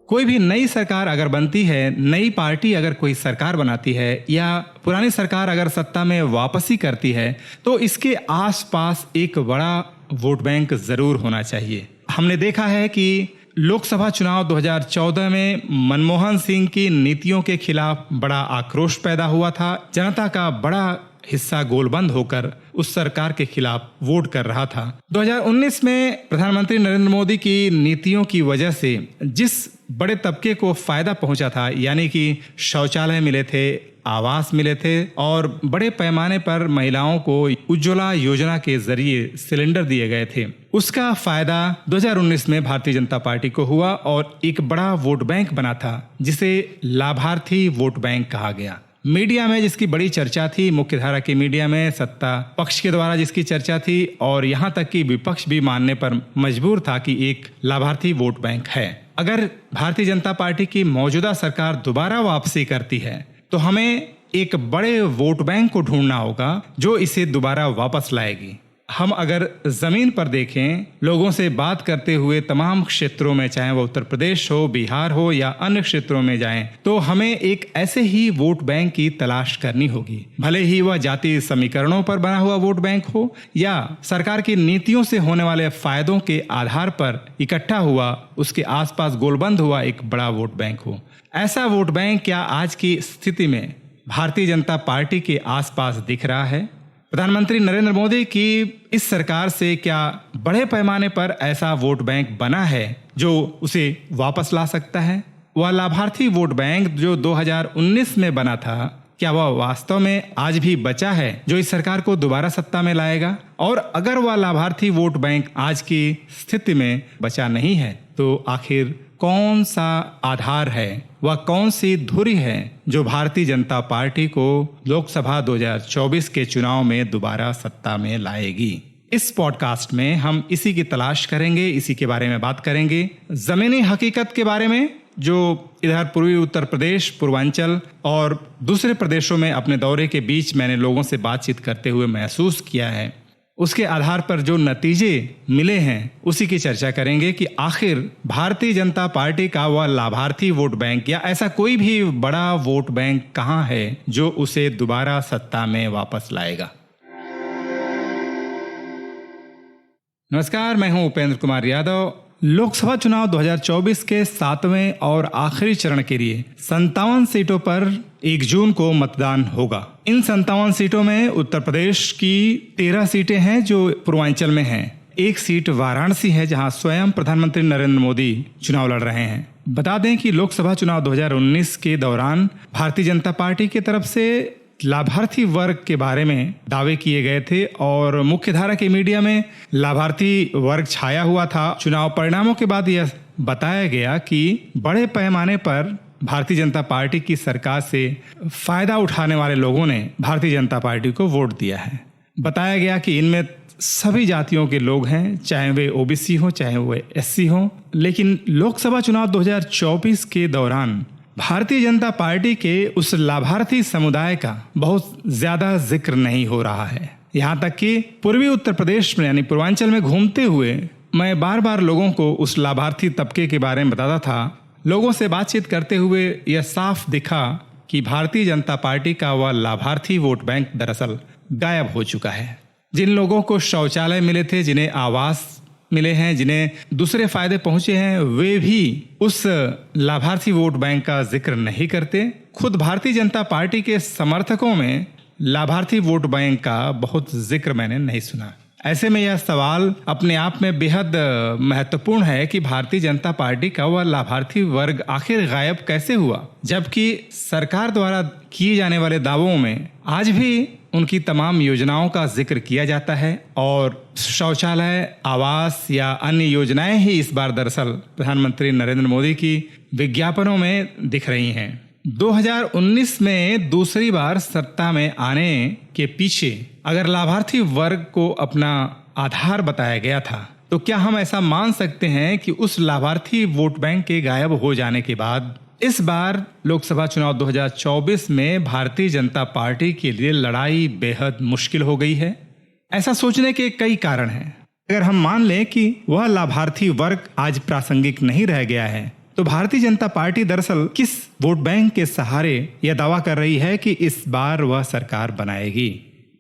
कोई भी नई सरकार अगर बनती है, नई पार्टी अगर कोई सरकार बनाती है या पुरानी सरकार अगर सत्ता में वापसी करती है, तो इसके आसपास एक बड़ा वोट बैंक जरूर होना चाहिए। हमने देखा है कि लोकसभा चुनाव 2014 में मनमोहन सिंह की नीतियों के खिलाफ बड़ा आक्रोश पैदा हुआ था। जनता का बड़ा हिस्सा गोलबंद होकर उस सरकार के खिलाफ वोट कर रहा था। 2019 में प्रधानमंत्री नरेंद्र मोदी की नीतियों की वजह से जिस बड़े तबके को फायदा पहुंचा था, यानी कि शौचालय मिले थे, आवास मिले थे और बड़े पैमाने पर महिलाओं को उज्ज्वला योजना के जरिए सिलेंडर दिए गए थे, उसका फायदा 2019 में भारतीय जनता पार्टी को हुआ और एक बड़ा वोट बैंक बना था जिसे लाभार्थी वोट बैंक कहा गया। मीडिया में जिसकी बड़ी चर्चा थी, मुख्यधारा की मीडिया में सत्ता पक्ष के द्वारा जिसकी चर्चा थी और यहाँ तक कि विपक्ष भी मानने पर मजबूर था कि एक लाभार्थी वोट बैंक है। अगर भारतीय जनता पार्टी की मौजूदा सरकार दोबारा वापसी करती है तो हमें एक बड़े वोट बैंक को ढूंढना होगा जो इसे दोबारा वापस लाएगी। हम अगर जमीन पर देखें, लोगों से बात करते हुए तमाम क्षेत्रों में, चाहे वो उत्तर प्रदेश हो, बिहार हो या अन्य क्षेत्रों में जाएं, तो हमें एक ऐसे ही वोट बैंक की तलाश करनी होगी। भले ही वह जातीय समीकरणों पर बना हुआ वोट बैंक हो या सरकार की नीतियों से होने वाले फायदों के आधार पर इकट्ठा हुआ, उसके आसपास गोलबंद हुआ एक बड़ा वोट बैंक हो। ऐसा वोट बैंक क्या आज की स्थिति में भारतीय जनता पार्टी के आसपास दिख रहा है? प्रधानमंत्री नरेंद्र मोदी की इस सरकार से क्या बड़े पैमाने पर ऐसा वोट बैंक बना है जो उसे वापस ला सकता है? वह लाभार्थी वोट बैंक जो 2019 में बना था, क्या वह वास्तव में आज भी बचा है जो इस सरकार को दोबारा सत्ता में लाएगा? और अगर वह लाभार्थी वोट बैंक आज की स्थिति में बचा नहीं है तो आखिर कौन सा आधार है, वह कौन सी धुरी है जो भारतीय जनता पार्टी को लोकसभा 2024 के चुनाव में दोबारा सत्ता में लाएगी? इस पॉडकास्ट में हम इसी की तलाश करेंगे, इसी के बारे में बात करेंगे, जमीनी हकीकत के बारे में जो इधर पूर्वी उत्तर प्रदेश, पूर्वांचल और दूसरे प्रदेशों में अपने दौरे के बीच मैंने लोगों से बातचीत करते हुए महसूस किया है, उसके आधार पर जो नतीजे मिले हैं उसी की चर्चा करेंगे कि आखिर भारतीय जनता पार्टी का वह लाभार्थी वोट बैंक या ऐसा कोई भी बड़ा वोट बैंक कहां है जो उसे दोबारा सत्ता में वापस लाएगा। नमस्कार, मैं हूं उपेंद्र कुमार यादव। लोकसभा चुनाव 2024 के 7वें और आखिरी चरण के लिए 57 सीटों पर 1 जून को मतदान होगा। इन 57 सीटों में उत्तर प्रदेश की 13 सीटें हैं जो पूर्वांचल में हैं। 1 सीट वाराणसी है जहां स्वयं प्रधानमंत्री नरेंद्र मोदी चुनाव लड़ रहे हैं। बता दें कि लोकसभा चुनाव 2019 के दौरान भारतीय जनता पार्टी की तरफ से लाभार्थी वर्ग के बारे में दावे किए गए थे और मुख्यधारा की मीडिया में लाभार्थी वर्ग छाया हुआ था। चुनाव परिणामों के बाद यह बताया गया कि बड़े पैमाने पर भारतीय जनता पार्टी की सरकार से फायदा उठाने वाले लोगों ने भारतीय जनता पार्टी को वोट दिया है। बताया गया कि इनमें सभी जातियों के लोग हैं, चाहे वे ओबीसी हो, चाहे वे एससी हो। लेकिन लोकसभा चुनाव 2024 के दौरान भारतीय जनता पार्टी के उस लाभार्थी समुदाय का बहुत ज्यादा जिक्र नहीं हो रहा है। यहाँ तक कि पूर्वी उत्तर प्रदेश में यानी पूर्वांचल में घूमते हुए मैं बार बार लोगों को उस लाभार्थी तबके के बारे में बताता था। लोगों से बातचीत करते हुए यह साफ दिखा कि भारतीय जनता पार्टी का वह लाभार्थी वोट बैंक दरअसल गायब हो चुका है। जिन लोगों को शौचालय मिले थे, जिन्हें आवास मिले हैं, जिन्हें दूसरे फायदे पहुंचे हैं, वे भी उस लाभार्थी वोट बैंक का जिक्र नहीं करते। खुद भारतीय जनता पार्टी के समर्थकों में लाभार्थी वोट बैंक का बहुत जिक्र मैंने नहीं सुना। ऐसे में यह सवाल अपने आप में बेहद महत्वपूर्ण है कि भारतीय जनता पार्टी का वह लाभार्थी वर्ग आखिर गायब कैसे हुआ, जबकि सरकार द्वारा किए जाने वाले दावों में आज भी उनकी तमाम योजनाओं का जिक्र किया जाता है और शौचालय, आवास या अन्य योजनाएं ही इस बार दरअसल प्रधानमंत्री नरेंद्र मोदी की विज्ञापनों में दिख रही हैं। 2019 में दूसरी बार सत्ता में आने के पीछे अगर लाभार्थी वर्ग को अपना आधार बताया गया था तो क्या हम ऐसा मान सकते हैं कि उस लाभार्थी वोट बैंक के गायब हो जाने के बाद इस बार लोकसभा चुनाव 2024 में भारतीय जनता पार्टी के लिए लड़ाई बेहद मुश्किल हो गई है? ऐसा सोचने के कई कारण हैं। अगर हम मान लें कि वह लाभार्थी वर्ग आज प्रासंगिक नहीं रह गया है तो भारतीय जनता पार्टी दरअसल किस वोट बैंक के सहारे यह दावा कर रही है कि इस बार वह सरकार बनाएगी?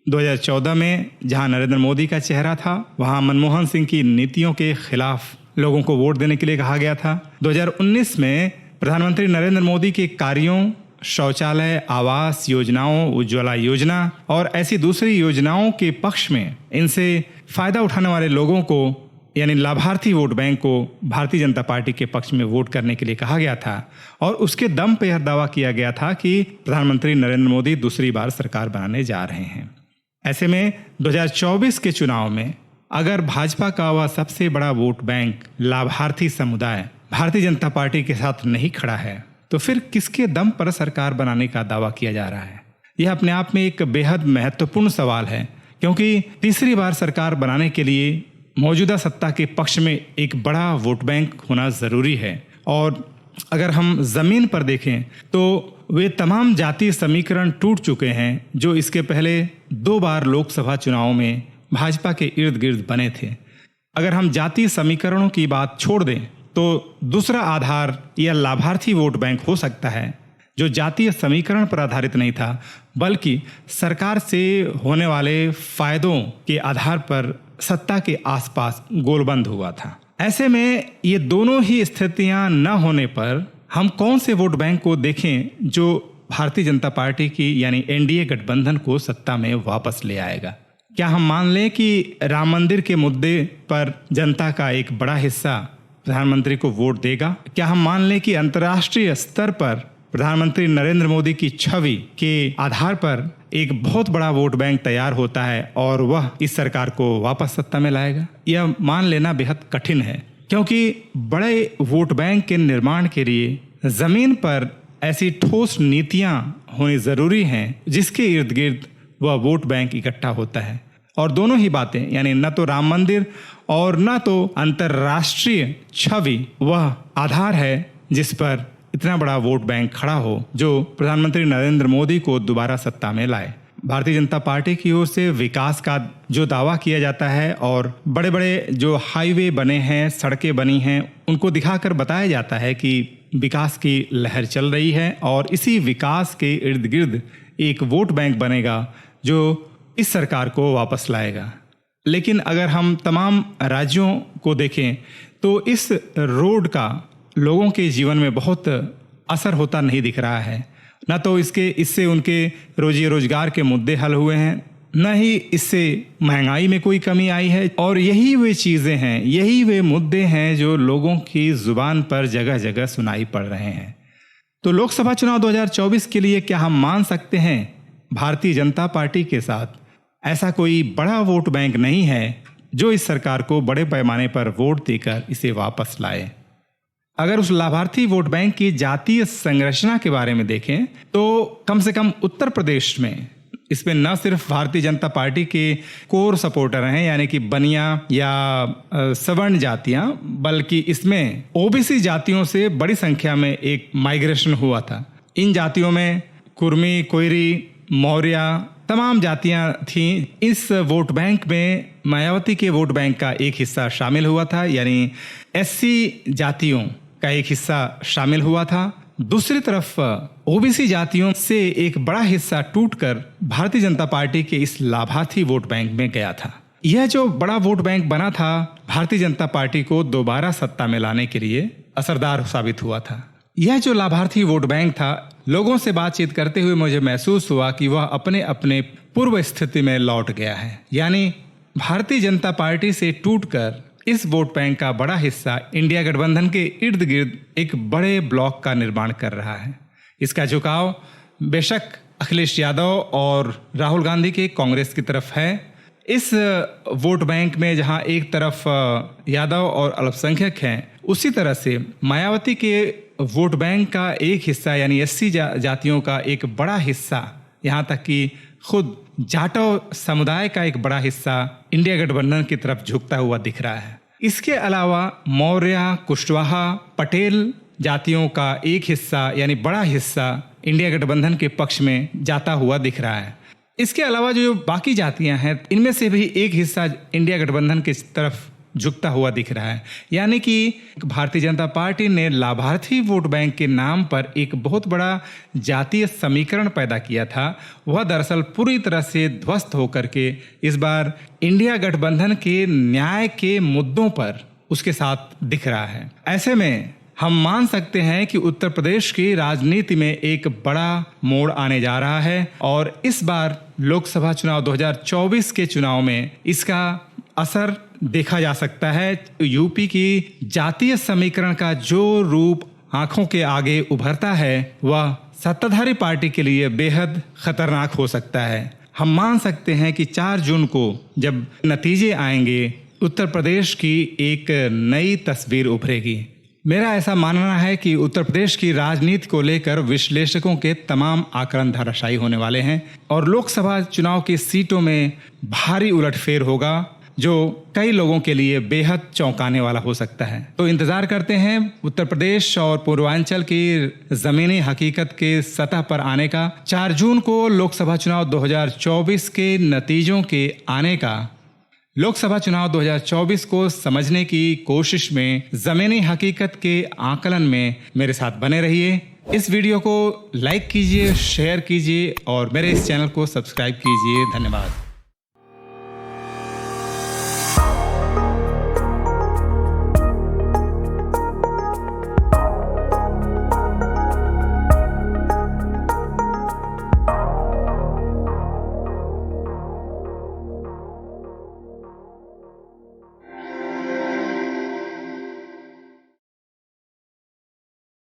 2014 में जहां नरेंद्र मोदी का चेहरा था, वहां मनमोहन सिंह की नीतियों के खिलाफ लोगों को वोट देने के लिए कहा गया था। 2019 में प्रधानमंत्री नरेंद्र मोदी के कार्यों, शौचालय, आवास योजनाओं, उज्ज्वला योजना और ऐसी दूसरी योजनाओं के पक्ष में इनसे फायदा उठाने वाले लोगों को यानी लाभार्थी वोट बैंक को भारतीय जनता पार्टी के पक्ष में वोट करने के लिए कहा गया था और उसके दम पर यह दावा किया गया था कि प्रधानमंत्री नरेंद्र मोदी दूसरी बार सरकार बनाने जा रहे हैं। ऐसे में 2024 के चुनाव में अगर भाजपा का वह सबसे बड़ा वोट बैंक लाभार्थी समुदाय भारतीय जनता पार्टी के साथ नहीं खड़ा है, तो फिर किसके दम पर सरकार बनाने का दावा किया जा रहा है? यह अपने आप में एक बेहद महत्वपूर्ण सवाल है, क्योंकि तीसरी बार सरकार बनाने के लिए मौजूदा सत्ता के पक्ष में एक बड़ा वोट बैंक होना ज़रूरी है। और अगर हम ज़मीन पर देखें तो वे तमाम जातीय समीकरण टूट चुके हैं जो इसके पहले 2 बार लोकसभा चुनाव में भाजपा के इर्द गिर्द बने थे। अगर हम जातीय समीकरणों की बात छोड़ दें तो दूसरा आधार यह लाभार्थी वोट बैंक हो सकता है, जो जातीय समीकरण पर आधारित नहीं था बल्कि सरकार से होने वाले फायदों के आधार पर सत्ता के आसपास गोलबंद हुआ था। ऐसे में ये दोनों ही स्थितियां न होने पर हम कौन से वोट बैंक को देखें जो भारतीय जनता पार्टी की यानी एनडीए गठबंधन को सत्ता में वापस ले आएगा? क्या हम मान लें कि राम मंदिर के मुद्दे पर जनता का एक बड़ा हिस्सा प्रधानमंत्री को वोट देगा? क्या हम मान लें कि अंतर्राष्ट्रीय स्तर पर प्रधानमंत्री नरेंद्र मोदी की छवि के आधार पर एक बहुत बड़ा वोट बैंक तैयार होता है और वह इस सरकार को वापस सत्ता में लाएगा? यह मान लेना बेहद कठिन है, क्योंकि बड़े वोट बैंक के निर्माण के लिए जमीन पर ऐसी ठोस नीतियां होनी जरूरी हैं जिसके इर्द गिर्द वह वोट बैंक इकट्ठा होता है। और दोनों ही बातें यानी न तो राम मंदिर और न तो अंतर्राष्ट्रीय छवि वह आधार है जिस पर इतना बड़ा वोट बैंक खड़ा हो जो प्रधानमंत्री नरेंद्र मोदी को दोबारा सत्ता में लाए। भारतीय जनता पार्टी की ओर से विकास का जो दावा किया जाता है और बड़े बड़े जो हाईवे बने हैं, सड़कें बनी हैं, उनको दिखाकर बताया जाता है कि विकास की लहर चल रही है और इसी विकास के इर्द गिर्द एक वोट बैंक बनेगा जो इस सरकार को वापस लाएगा। लेकिन अगर हम तमाम राज्यों को देखें तो इस रोड का लोगों के जीवन में बहुत असर होता नहीं दिख रहा है। न तो इससे उनके रोजी रोजगार के मुद्दे हल हुए हैं, न ही इससे महंगाई में कोई कमी आई है। और यही वे चीज़ें हैं, यही वे मुद्दे हैं जो लोगों की जुबान पर जगह जगह सुनाई पड़ रहे हैं। तो लोकसभा चुनाव 2024 के लिए क्या हम मान सकते हैं भारतीय जनता पार्टी के साथ ऐसा कोई बड़ा वोट बैंक नहीं है जो इस सरकार को बड़े पैमाने पर वोट देकर इसे वापस लाए? अगर उस लाभार्थी वोट बैंक की जातीय संरचना के बारे में देखें तो कम से कम उत्तर प्रदेश में इसमें न सिर्फ भारतीय जनता पार्टी के कोर सपोर्टर हैं यानी कि बनिया या सवर्ण जातियां, बल्कि इसमें ओबीसी जातियों से बड़ी संख्या में एक माइग्रेशन हुआ था। इन जातियों में कुर्मी, कोयरी, मौर्य तमाम जातियां थीं। इस वोट बैंक में मायावती के वोट बैंक का एक हिस्सा शामिल हुआ था, यानी एससी जातियों का एक हिस्सा शामिल हुआ था। दूसरी तरफ ओबीसी जातियों से एक बड़ा हिस्सा टूटकर भारतीय जनता पार्टी के इस लाभार्थी वोट बैंक में गया था। यह जो बड़ा वोट बैंक बना था भारतीय जनता पार्टी को दोबारा सत्ता में लाने के लिए असरदार साबित हुआ था। यह जो लाभार्थी वोट बैंक था, लोगों से बातचीत करते हुए मुझे महसूस हुआ कि वह अपने अपने पूर्व स्थिति में लौट गया है। यानी भारतीय जनता पार्टी से टूटकर इस वोट बैंक का बड़ा हिस्सा इंडिया गठबंधन के इर्द गिर्द एक बड़े ब्लॉक का निर्माण कर रहा है। इसका झुकाव बेशक अखिलेश यादव और राहुल गांधी के कांग्रेस की तरफ है। इस वोट बैंक में जहां एक तरफ यादव और अल्पसंख्यक हैं, उसी तरह से मायावती के वोट बैंक का एक हिस्सा यानी एससी जातियों का एक बड़ा हिस्सा, यहाँ तक कि खुद जाटव समुदाय का एक बड़ा हिस्सा इंडिया गठबंधन की तरफ झुकता हुआ दिख रहा है। इसके अलावा मौर्य, कुशवाहा, पटेल जातियों का एक हिस्सा यानी बड़ा हिस्सा इंडिया गठबंधन के पक्ष में जाता हुआ दिख रहा है। इसके अलावा जो बाकी जातियां हैं, इनमें से भी एक हिस्सा इंडिया गठबंधन की तरफ झुकता हुआ दिख रहा है। यानी कि भारतीय जनता पार्टी ने लाभार्थी वोट बैंक के नाम पर एक बहुत बड़ा जातीय समीकरण पैदा किया था, वह दरअसल पूरी तरह से ध्वस्त होकर के इस बार इंडिया गठबंधन के न्याय के मुद्दों पर उसके साथ दिख रहा है। ऐसे में हम मान सकते हैं कि उत्तर प्रदेश की राजनीति में एक बड़ा मोड़ आने जा रहा है और इस बार लोकसभा चुनाव 2024 के चुनाव में इसका असर देखा जा सकता है। यूपी की जातीय समीकरण का जो रूप आंखों के आगे उभरता है वह सत्ताधारी पार्टी के लिए बेहद खतरनाक हो सकता है। हम मान सकते हैं कि 4 जून को जब नतीजे आएंगे उत्तर प्रदेश की एक नई तस्वीर उभरेगी। मेरा ऐसा मानना है कि उत्तर प्रदेश की राजनीति को लेकर विश्लेषकों के तमाम आकलन धराशायी होने वाले हैं और लोकसभा चुनाव की सीटों में भारी उलटफेर होगा जो कई लोगों के लिए बेहद चौंकाने वाला हो सकता है। तो इंतजार करते हैं उत्तर प्रदेश और पूर्वांचल की जमीनी हकीकत के सतह पर आने का। 4 जून को लोकसभा चुनाव 2024 के नतीजों के आने का। लोकसभा चुनाव 2024 को समझने की कोशिश में जमीनी हकीकत के आकलन में मेरे साथ बने रहिए। इस वीडियो को लाइक कीजिए, शेयर कीजिए और मेरे इस चैनल को सब्सक्राइब कीजिए। धन्यवाद।